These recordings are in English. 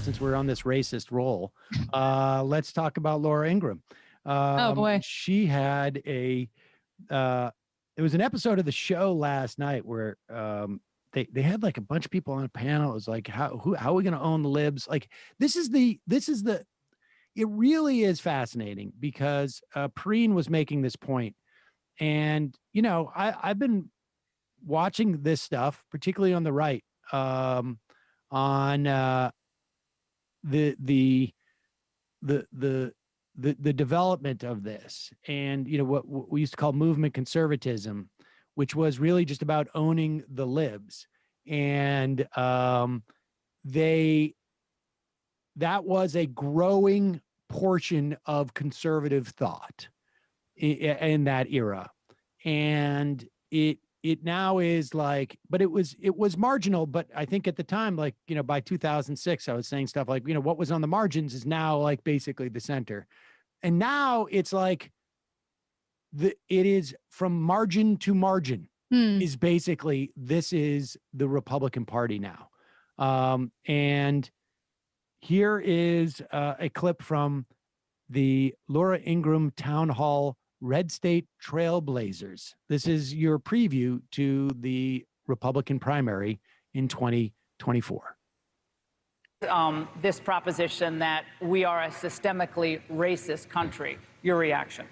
since we're on this racist roll, let's talk about Laura Ingraham. Oh boy. She had it was an episode of the show last night where they had like a bunch of people on a panel. It was like, how are we going to own the libs? Like, it really is fascinating because Perrine was making this point. And, I've been watching this stuff, particularly on the right, on the development of this, and what we used to call movement conservatism, which was really just about owning the libs, and that was a growing portion of conservative thought in that era, and it now is like, but it was marginal. But I think at the time, like, by 2006, I was saying stuff like, what was on the margins is now like basically the center. And now it's like it is from margin to margin is basically, this is the Republican Party now. And here is a clip from the Laura Ingraham Town Hall Red State Trailblazers. This is your preview to the Republican primary in 2024. This proposition that we are a systemically racist country. Your reaction?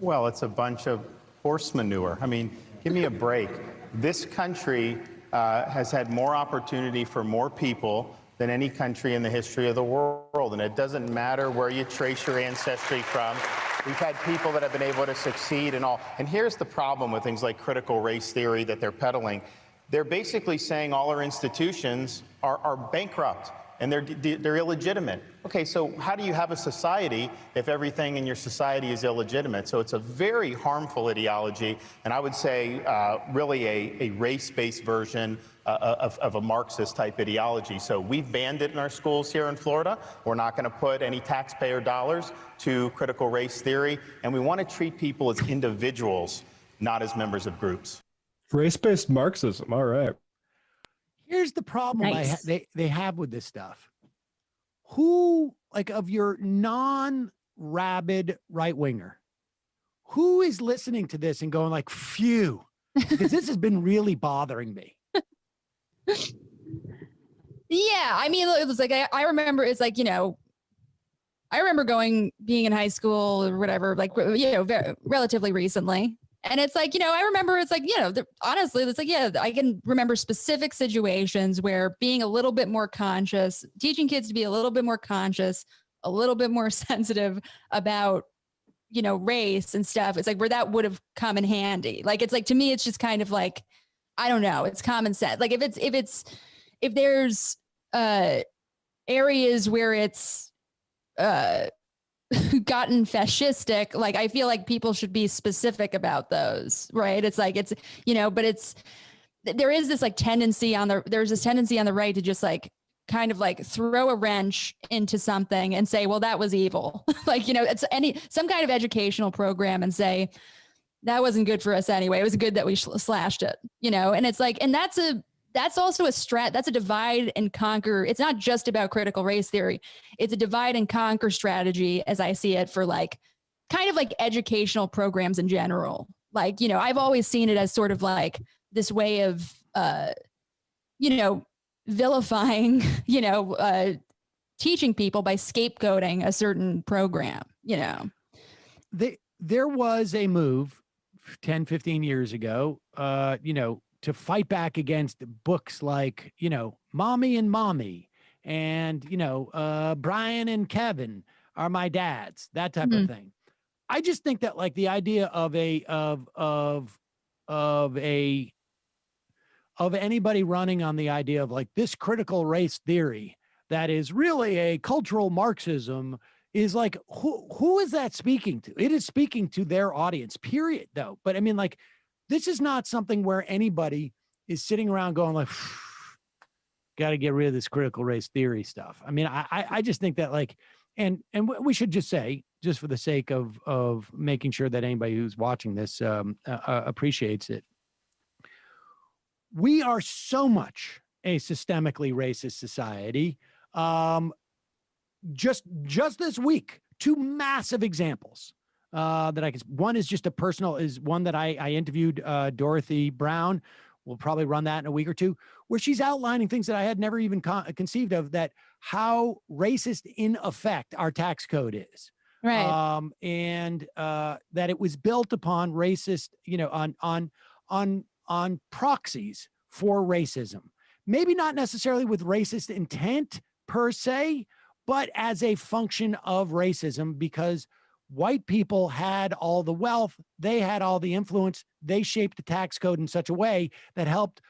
Well, it's a bunch of horse manure. I mean, give me a break. This country has had more opportunity for more people than any country in the history of the world. And it doesn't matter where you trace your ancestry from. We've had people that have been able to succeed and all. And here's the problem with things like critical race theory that they're peddling. They're basically saying all our institutions are bankrupt and they're illegitimate. Okay, so how do you have a society if everything in your society is illegitimate? So it's a very harmful ideology, and I would say really a race-based version of a Marxist-type ideology. So we've banned it in our schools here in Florida. We're not going to put any taxpayer dollars to critical race theory, and we want to treat people as individuals, not as members of groups. Race-based Marxism, all right. Here's the problem Nice. they have with this stuff. Who, like, of your non-rabid right-winger, who is listening to this and going like, phew, because this has been really bothering me. Yeah, I mean, it was like I remember. It's like, I remember being in high school or whatever, like, relatively recently. And it's like, I remember it's like, honestly, it's like, yeah, I can remember specific situations where being a little bit more conscious, teaching kids to be a little bit more conscious, a little bit more sensitive about, race and stuff. It's like where that would have come in handy. Like, it's like, to me, it's just kind of like, I don't know, it's common sense. Like if there's areas where it's gotten fascistic, like, I feel like people should be specific about those, right? It's like, but there is this like tendency there's this tendency on the right to just like kind of like throw a wrench into something and say, well, that was evil. Like, it's some kind of educational program and say, that wasn't good for us anyway. It was good that we slashed it, and it's like, and that's also that's a divide and conquer. It's not just about critical race theory. It's a divide and conquer strategy, as I see it, for like kind of like educational programs in general. Like, I've always seen it as sort of like this way of, vilifying, teaching people by scapegoating a certain program, There was a move 10, 15 years ago, to fight back against books like, Mommy and Mommy and, Brian and Kevin are my dads, that type of thing. I just think that like the idea of anybody running on the idea of like this critical race theory that is really a cultural Marxism is like, who is that speaking to? It is speaking to their audience, period, though. But I mean, like, this is not something where anybody is sitting around going like, got to get rid of this critical race theory stuff. I mean, I just think that like, and we should just say, just for the sake of making sure that anybody who's watching this appreciates it, we are so much a systemically racist society. Just this week, two massive examples that I can. One is just a personal, is one that I interviewed Dorothy Brown. We'll probably run that in a week or two, where she's outlining things that I had never even conceived of, that how racist in effect our tax code is. Right. And that it was built upon racist, on proxies for racism. Maybe not necessarily with racist intent per se, but as a function of racism, because white people had all the wealth, they had all the influence, they shaped the tax code in such a way that helped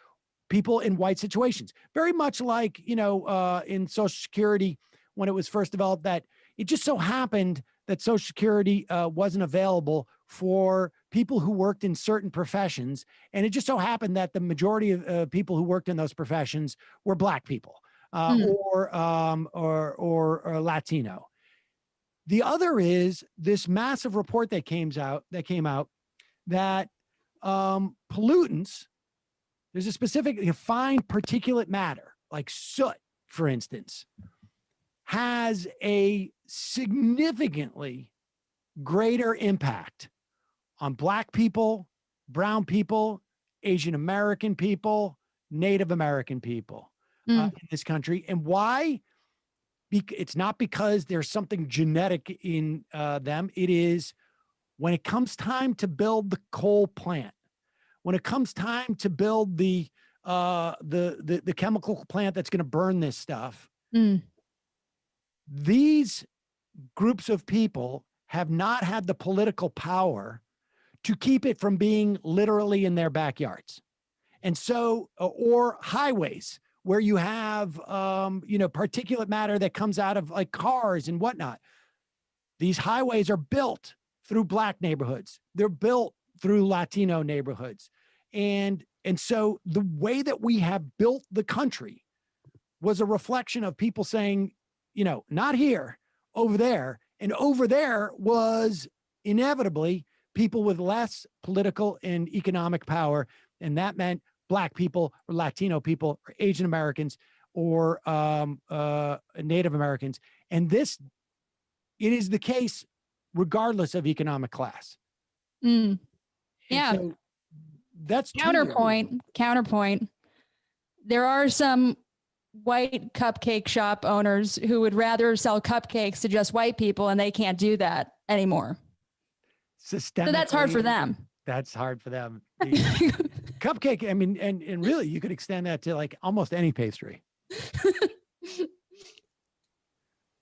people in white situations. Very much like, in Social Security, when it was first developed, that it just so happened that Social Security wasn't available for people who worked in certain professions. And it just so happened that the majority of people who worked in those professions were Black people or Latino. The other is this massive report that came out that pollutants, there's a specific defined particulate matter, like soot, for instance, has a significantly greater impact on Black people, brown people, Asian American people, Native American people in this country. And why? It's not because there's something genetic in them. It is when it comes time to build the coal plant, when it comes time to build the chemical plant that's going to burn this stuff. These groups of people have not had the political power to keep it from being literally in their backyards. And so, or highways where you have, particulate matter that comes out of like cars and whatnot. These highways are built through Black neighborhoods. They're built through Latino neighborhoods. And so the way that we have built the country was a reflection of people saying, not here, over there. And over there was inevitably people with less political and economic power. And that meant Black people or Latino people or Asian Americans or Native Americans. And it is the case regardless of economic class. Yeah. So that's counterpoint. There are some white cupcake shop owners who would rather sell cupcakes to just white people, and they can't do that anymore. So that's hard for them. That's hard for them. Cupcake, I mean, and really you could extend that to like almost any pastry.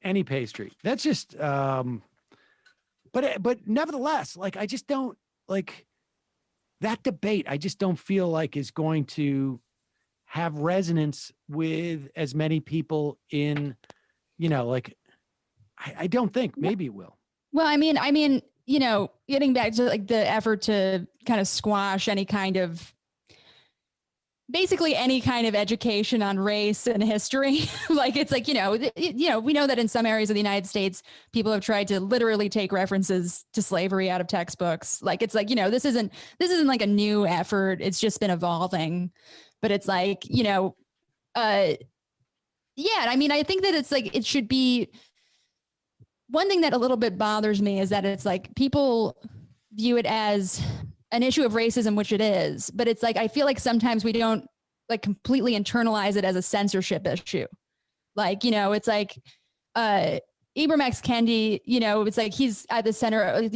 Any pastry. That's just but nevertheless, like I just don't like that debate. I just don't feel like is going to have resonance with as many people in, I don't think. Maybe it will. Well, I mean, getting back to like the effort to kind of squash basically any kind of education on race and history. Like, it's like, we know that in some areas of the United States, people have tried to literally take references to slavery out of textbooks. Like, it's like, this isn't like a new effort. It's just been evolving, but it's like, I mean, I think that it's like, it should be, one thing that a little bit bothers me is that it's like people view it as an issue of racism, which it is, but it's like, I feel like sometimes we don't like completely internalize it as a censorship issue. Like, it's like, Ibram X. Kendi, it's like, he's at the center,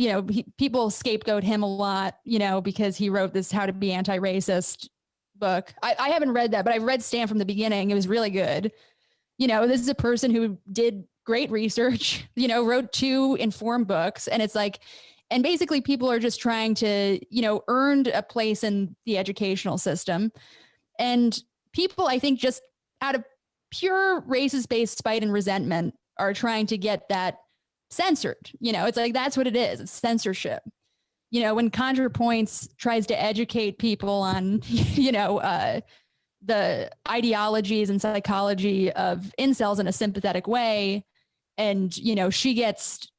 people scapegoat him a lot, because he wrote this How to Be Anti-Racist book. I haven't read that, but I've read Stand from the Beginning. It was really good. This is a person who did great research, wrote 2 informed books. And it's like, and basically people are just trying to, earned a place in the educational system. And people, I think, just out of pure racist-based spite and resentment are trying to get that censored. It's like, that's what it is. It's censorship. When ContraPoints tries to educate people on, the ideologies and psychology of incels in a sympathetic way, and she gets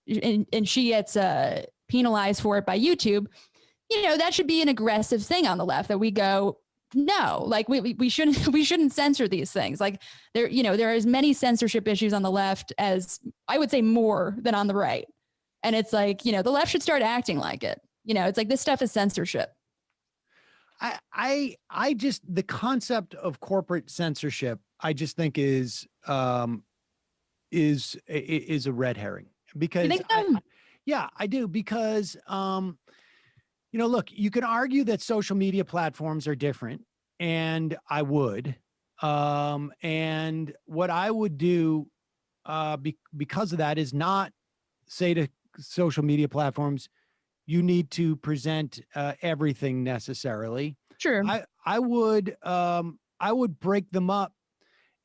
penalized for it by YouTube, that should be an aggressive thing on the left, that we go, no, like we shouldn't we shouldn't censor these things. Like there, there are as many censorship issues on the left as I would say more than on the right. And it's like, the left should start acting like it. It's like this stuff is censorship. I just, the concept of corporate censorship, I just think is a red herring, because You think so? yeah, I do, because look, you can argue that social media platforms are different, and I would, and what I would do because of that is not say to social media platforms, you need to present everything necessarily. Sure. I would break them up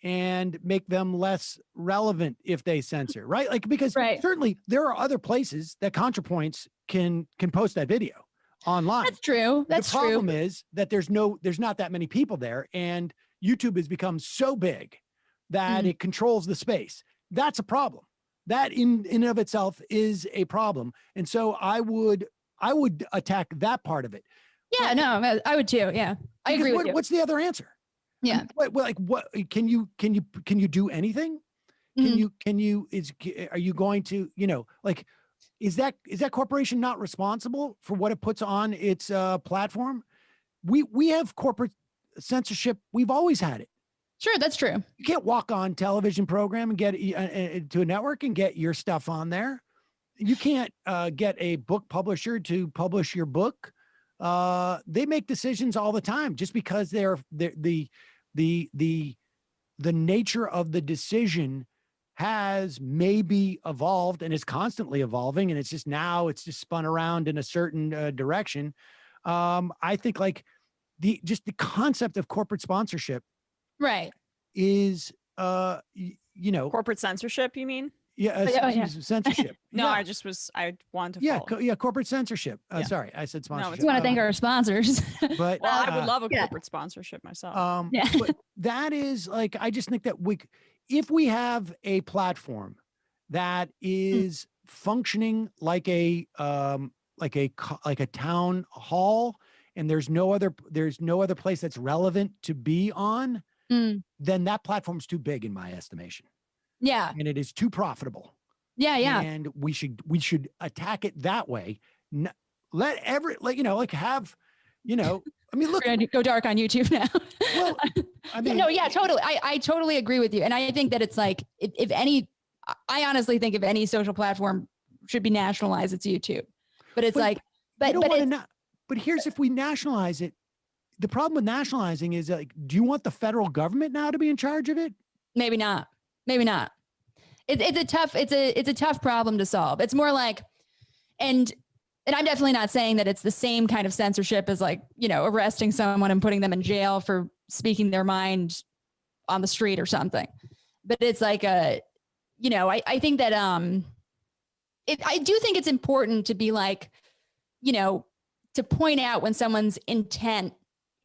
and make them less relevant if they censor, right? Like, because certainly there are other places that ContraPoints can post that video online. That's true. That's true. The problem is that there's not that many people there, and YouTube has become so big that it controls the space. That's a problem. That in and of itself is a problem. And so I would attack that part of it. Yeah, no, I would too. Yeah. I agree with you. What's the other answer? Yeah. What can you do anything? Are you going to, is that corporation not responsible for what it puts on its platform? We have corporate censorship. We've always had it. Sure, that's true. You can't walk on television program and get to a network and get your stuff on there. You can't get a book publisher to publish your book. They make decisions all the time just because the nature of the decision has maybe evolved and is constantly evolving, and it's just spun around in a certain direction. I think like the concept of corporate sponsorship, right, is corporate censorship, you mean? Yeah, censorship. No, yeah. I wanted to follow. Corporate censorship. Sorry, I said sponsorship. We want to thank our sponsors. But well, I would love a corporate sponsorship myself. But that is like, I just think that if we have a platform that is functioning like a town hall, and there's no other place that's relevant to be on, then that platform's too big in my estimation. Yeah. And it is too profitable. Yeah. Yeah. And we should attack it that way. Let have, I mean, look, we're gonna go dark on YouTube now. Well, I mean, no, yeah, totally. I totally agree with you. And I think that it's like, I honestly think if any social platform should be nationalized, it's YouTube. But it's but here's, if we nationalize it, the problem with nationalizing is, like, do you want the federal government now to be in charge of it? Maybe not. Maybe not. It's a tough problem to solve. It's more like, and I'm definitely not saying that it's the same kind of censorship as, like, arresting someone and putting them in jail for speaking their mind on the street or something. But it's like I think that I do think it's important to be like, to point out when someone's intent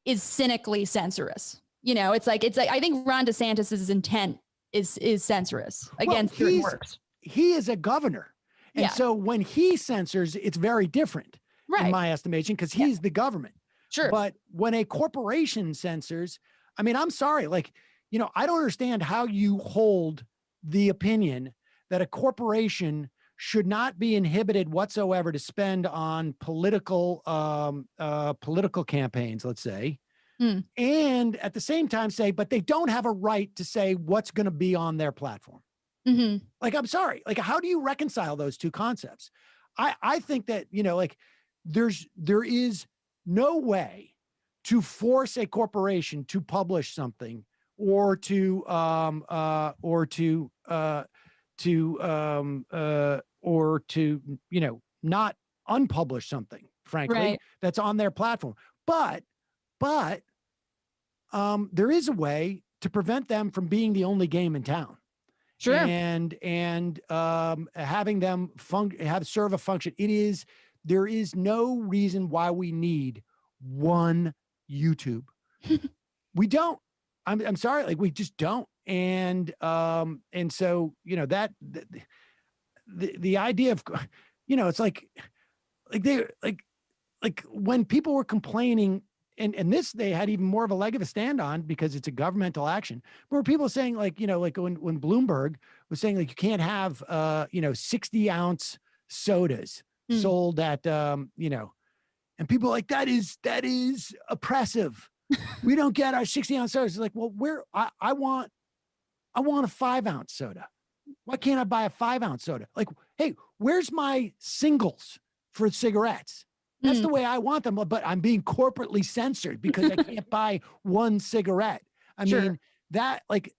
is cynically censorious. It's like I think Ron DeSantis's intent is censorious against certain works. He is a governor. And so when he censors, it's very different, in my estimation, because he's the government. Sure. But when a corporation censors, I mean, I'm sorry, I don't understand how you hold the opinion that a corporation should not be inhibited whatsoever to spend on political campaigns, let's say, and at the same time say, but they don't have a right to say what's going to be on their platform. Mm-hmm. Like, I'm sorry, like, how do you reconcile those two concepts? I think that, there is no way to force a corporation to publish something or to not unpublish something, frankly, that's on their platform. But there is a way to prevent them from being the only game in town. Sure. And having them serve a function. There is no reason why we need one YouTube. We don't. I'm sorry, like, we just don't. And so, that the idea of, it's like when people were complaining and this they had even more of a leg of a stand on because it's a governmental action. But were people saying like, like when Bloomberg was saying like you can't have 60-ounce sodas sold at and people like that is oppressive. We don't get our 60-ounce sodas. It's like, well, I want a 5-ounce soda. Why can't I buy a 5-ounce soda? Like, hey, where's my singles for cigarettes? That's the way I want them, but I'm being corporately censored because I can't buy one cigarette. I mean, that like,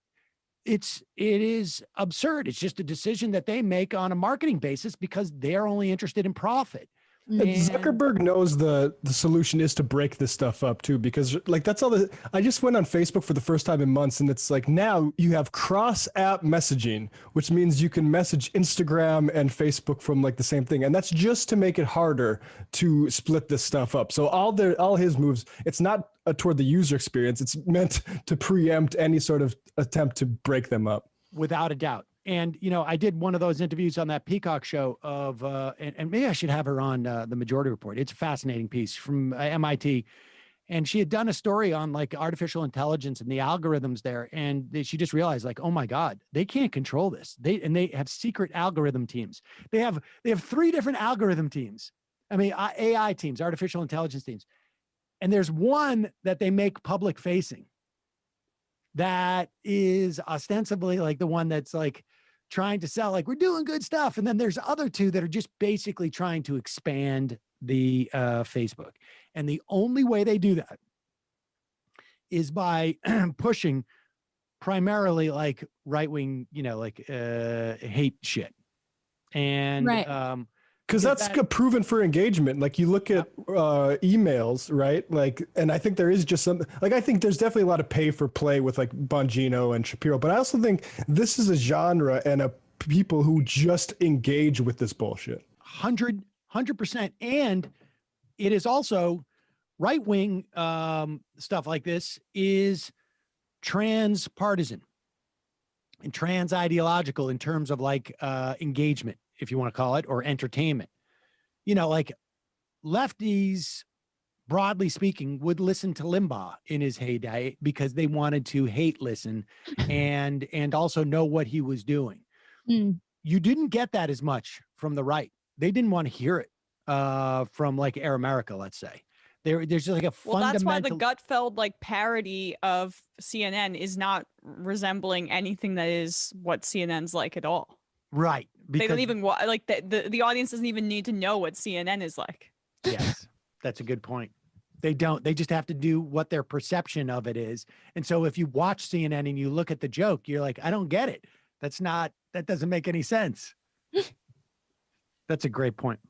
it is absurd. It's just a decision that they make on a marketing basis because they're only interested in profit. And Zuckerberg knows the solution is to break this stuff up too, because like that's all I just went on Facebook for the first time in months, and it's like now you have cross app messaging, which means you can message Instagram and Facebook from like the same thing. And that's just to make it harder to split this stuff up. So all his moves, it's not toward the user experience. It's meant to preempt any sort of attempt to break them up. Without a doubt. And, I did one of those interviews on that Peacock show of, and maybe I should have her on the Majority Report. It's a fascinating piece from MIT. And she had done a story on like artificial intelligence and the algorithms there. And she just realized like, oh my God, they can't control this. They have secret algorithm teams. They have 3 different algorithm teams. I mean, AI teams, artificial intelligence teams. And there's one that they make public facing. That is ostensibly like the one that's like trying to sell, like we're doing good stuff. And then there's other 2 that are just basically trying to expand the Facebook. And the only way they do that is by pushing primarily like right-wing, hate shit. And because that's proven for engagement. Like you look at emails, right? Like, and I think there is just some, like, I think there's definitely a lot of pay for play with like Bongino and Shapiro, but I also think this is a genre and a people who just engage with this bullshit. 100%. And it is also right-wing stuff like this is trans partisan and trans ideological in terms of like engagement, if you want to call it, or entertainment. Like lefties, broadly speaking, would listen to Limbaugh in his heyday because they wanted to hate listen and also know what he was doing. You didn't get that as much from the right. They didn't want to hear it from like Air America, let's say. There's just like a fundamental... That's why the Gutfeld like parody of CNN is not resembling anything that is what CNN's like at all. Right. They don't even like the audience doesn't even need to know what CNN is like. Yes, that's a good point. They don't. They just have to do what their perception of it is. And so if you watch CNN and you look at the joke, you're like, I don't get it. That doesn't make any sense. That's a great point.